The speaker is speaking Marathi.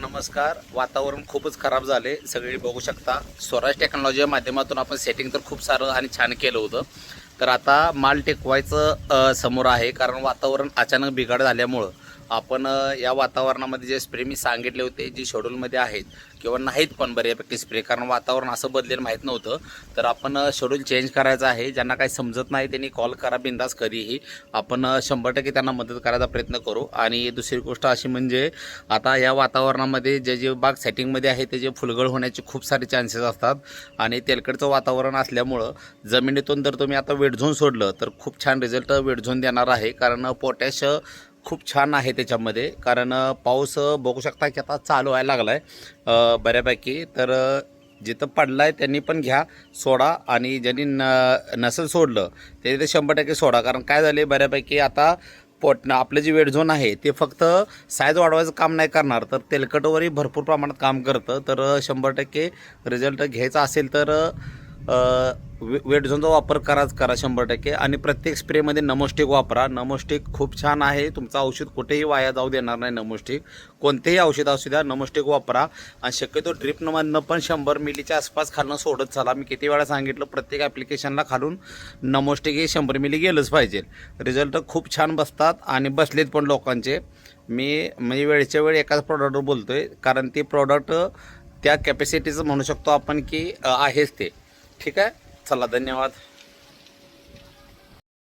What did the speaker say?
नमस्कार. वातावरण खूपच खराब झाले, सगळे बघू शकता. स्वराज टेक्नॉलॉजीच्या माध्यमातून आपण सेटिंग तर खूप सारं आणि छान केलं होतं. तर आता माल टेकवायचं समोर आहे, कारण वातावरण अचानक बिघाड झाल्यामुळं आपण या वातावरणामध्ये जे स्प्रे मी सांगितले होते, जे शेड्यूलमध्ये आहेत किंवा नाहीत पण बऱ्यापैकी स्प्रे, कारण वातावरण असं बदलेल माहीत नव्हतं. तर आपण शेड्यूल चेंज करायचं आहे. ज्यांना काही समजत नाही त्यांनी कॉल करा बिंदास कधीही. आपण 100% त्यांना मदत करायचा प्रयत्न करू. आणि दुसरी गोष्ट अशी म्हणजे आता या वातावरणामध्ये जे बाग सेटिंगमध्ये आहे त्याचे फुलगळ होण्याचे खूप सारे चान्सेस असतात. आणि तेलकटचं वातावरण असल्यामुळं जमिनीतून जर तुम्ही आता वेट झोन सोडलं तर खूप छान रिझल्ट वेट झोन देणार आहे, कारण पोटॅश खूप छान आहे त्याच्यामध्ये. कारण पाऊस बघू शकता की आता चालू व्हायला लागला आहे बऱ्यापैकी. तर जिथं पडला आहे त्यांनी पण घ्या सोडा, आणि ज्यांनी नसेल सोडलं ते 100% सोडा. कारण काय झाले बऱ्यापैकी आता आपलं जे वेट झोन आहे ते फक्त साईज वाढवायचं काम नाही करणार, तर तेलकटवरही भरपूर प्रमाणात काम करतं. तर 100% रिझल्ट घ्यायचा असेल तर वेट झोनचा वापर करा 100%. आणि प्रत्येक स्प्रेमध्ये नमोस्टिक वापरा. नमोस्टिक खूप छान आहे, तुमचं औषध कुठेही वाया जाऊ देणार नाही. नमोस्टिक कोणतेही औषध असू द्या, नमोस्टिक वापरा. आणि शक्यतो ड्रिपमधनं पण 100 मिलीच्या आसपास खालून सोडत चला. मी किती वेळा सांगितलं, प्रत्येक ॲप्लिकेशनला खालून नमोस्टिक हे 100 मिली गेलंच पाहिजे. रिझल्ट खूप छान बसतात आणि बसलेत पण लोकांचे. मी म्हणजे वेळच्या वेळी एकाच प्रॉडक्टवर बोलतो आहे, कारण ते प्रॉडक्ट त्या कॅपॅसिटीचं म्हणू शकतो आपण की आहेच ते. ठीक आहे, चला धन्यवाद.